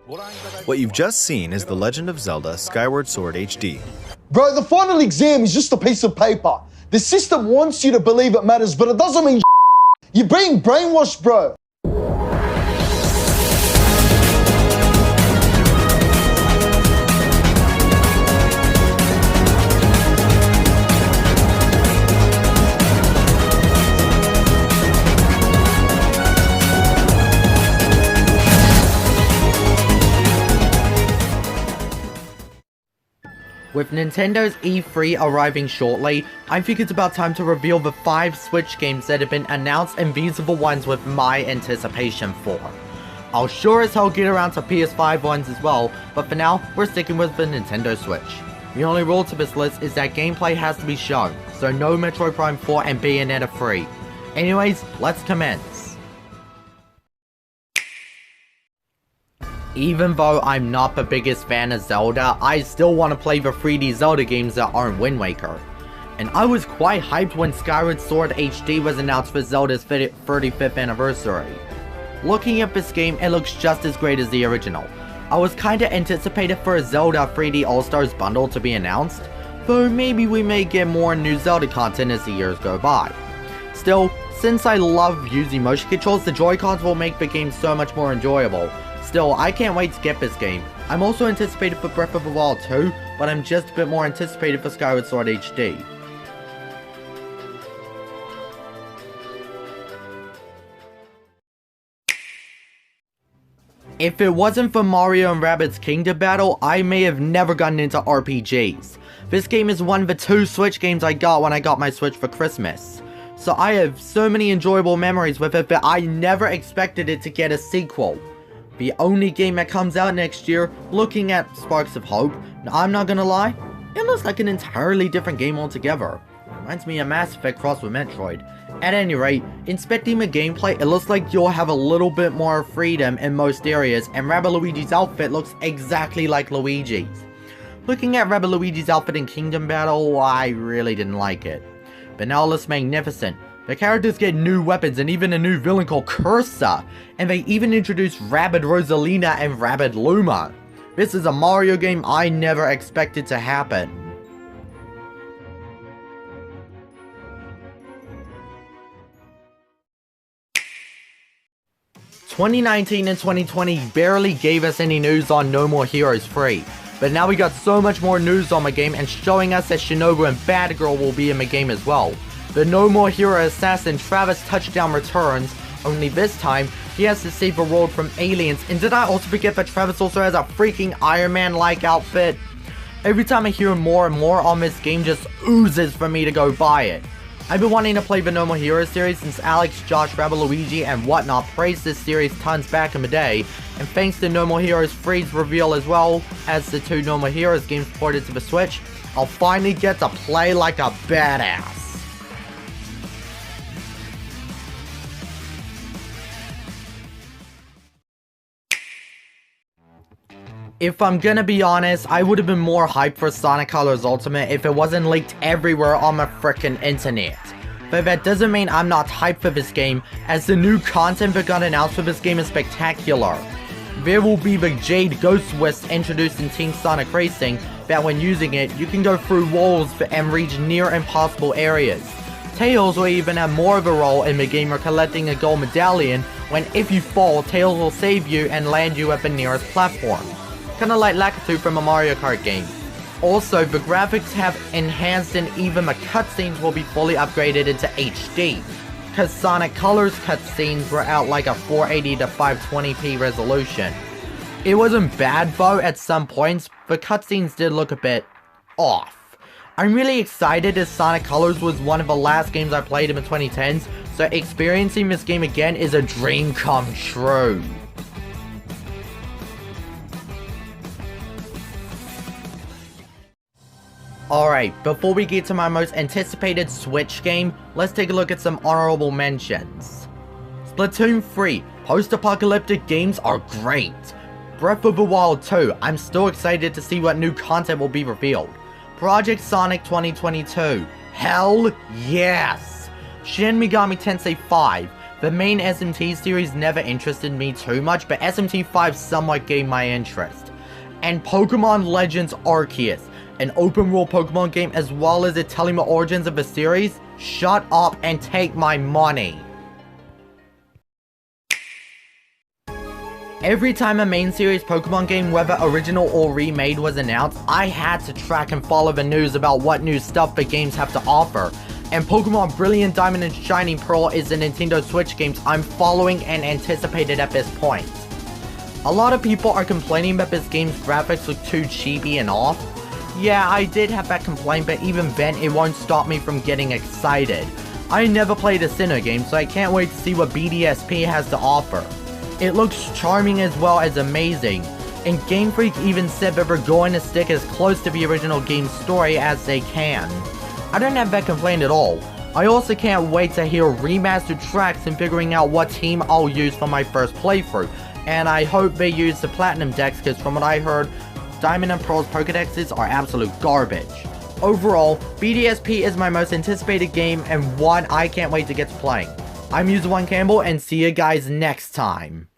What you've just seen is The Legend of Zelda Skyward Sword HD. Bro, the final exam is just a piece of paper. The system wants you to believe it matters, but it doesn't mean you're being brainwashed, bro. With Nintendo's E3 arriving shortly, I think it's about time to reveal the 5 Switch games that have been announced and these are the ones with my anticipation for. I'll sure as hell get around to PS5 ones as well, but for now, we're sticking with the Nintendo Switch. The only rule to this list is that gameplay has to be shown, so no Metroid Prime 4 and Bayonetta 3. Anyways, let's commence. Even though I'm not the biggest fan of Zelda, I still want to play the 3D Zelda games that aren't Wind Waker. And I was quite hyped when Skyward Sword HD was announced for Zelda's 35th anniversary. Looking at this game, it looks just as great as the original. I was kinda anticipated for a Zelda 3D All-Stars bundle to be announced, though maybe we may get more new Zelda content as the years go by. Still, since I love using motion controls, the Joy-Cons will make the game so much more enjoyable. Still, I can't wait to get this game. I'm also anticipated for Breath of the Wild 2, but I'm just a bit more anticipated for Skyward Sword HD. If it wasn't for Mario and Rabbids Kingdom Battle, I may have never gotten into RPGs. This game is one of the 2 Switch games I got when I got my Switch for Christmas. So I have so many enjoyable memories with it, but I never expected it to get a sequel. The only game that comes out next year, looking at Sparks of Hope, I'm not gonna lie, it looks like an entirely different game altogether. Reminds me of Mass Effect crossed with Metroid. At any rate, inspecting the gameplay, it looks like you'll have a little bit more freedom in most areas, and Rabbid Luigi's outfit looks exactly like Luigi's. Looking at Rabbid Luigi's outfit in Kingdom Battle, I really didn't like it. But now it looks magnificent. The characters get new weapons and even a new villain called Cursa, and they even introduced Rabbid Rosalina and Rabbid Luma. This is a Mario game I never expected to happen. "2019 and 2020 barely gave us any news on No More Heroes 3, but now we got so much more news on the game and showing us that Shinobu and Batgirl will be in the game as well. The No More Hero assassin Travis Touchdown returns, only this time, he has to save the world from aliens, and did I also forget that Travis also has a freaking Iron Man-like outfit? Every time I hear more and more on this game just oozes for me to go buy it. I've been wanting to play the No More Heroes series since Alex, Josh, Rabbid Luigi, and whatnot praised this series tons back in the day, and thanks to No More Heroes 3's reveal as well as the 2 No More Heroes games ported to the Switch, I'll finally get to play like a badass. If I'm gonna be honest, I would have been more hyped for Sonic Colors Ultimate if it wasn't leaked everywhere on the frickin' internet. But that doesn't mean I'm not hyped for this game, as the new content that got announced for this game is spectacular. There will be the Jade Ghost Wisp introduced in Team Sonic Racing, that when using it, you can go through walls and reach near impossible areas. Tails will even have more of a role in the game for collecting a gold medallion, when if you fall, Tails will save you and land you at the nearest platform. Kinda like Lakitu from a Mario Kart game. Also, the graphics have enhanced and even the cutscenes will be fully upgraded into HD. Cause Sonic Colors cutscenes were out like a 480 to 520p resolution. It wasn't bad though at some points, but cutscenes did look a bit off. I'm really excited as Sonic Colors was one of the last games I played in the 2010s, so experiencing this game again is a dream come true. Alright, before we get to my most anticipated Switch game, let's take a look at some honorable mentions. Splatoon 3, post-apocalyptic games are great. Breath of the Wild 2, I'm still excited to see what new content will be revealed. Project Sonic 2022, hell yes! Shin Megami Tensei 5, The main SMT series never interested me too much, but SMT5 somewhat gained my interest. And Pokemon Legends Arceus, an open world Pokemon game as well as it telling the origins of a series, shut up and take my money. Every time a main series Pokemon game, whether original or remade, was announced, I had to track and follow the news about what new stuff the games have to offer. And Pokemon Brilliant Diamond and Shining Pearl is the Nintendo Switch games I'm following and anticipated at this point. A lot of people are complaining that this game's graphics look too cheapy and off. Yeah, I did have that complaint, but even then it won't stop me from getting excited. I never played a Sinnoh game, so I can't wait to see what BDSP has to offer. It looks charming as well as amazing, and Game Freak even said that they're going to stick as close to the original game's story as they can. I don't have that complaint at all. I also can't wait to hear remastered tracks and figuring out what team I'll use for my first playthrough, and I hope they use the Platinum decks because from what I heard, Diamond and Pearl's Pokedexes are absolute garbage. Overall, BDSP is my most anticipated game and one I can't wait to get to playing. I'm User1Campbell and see you guys next time.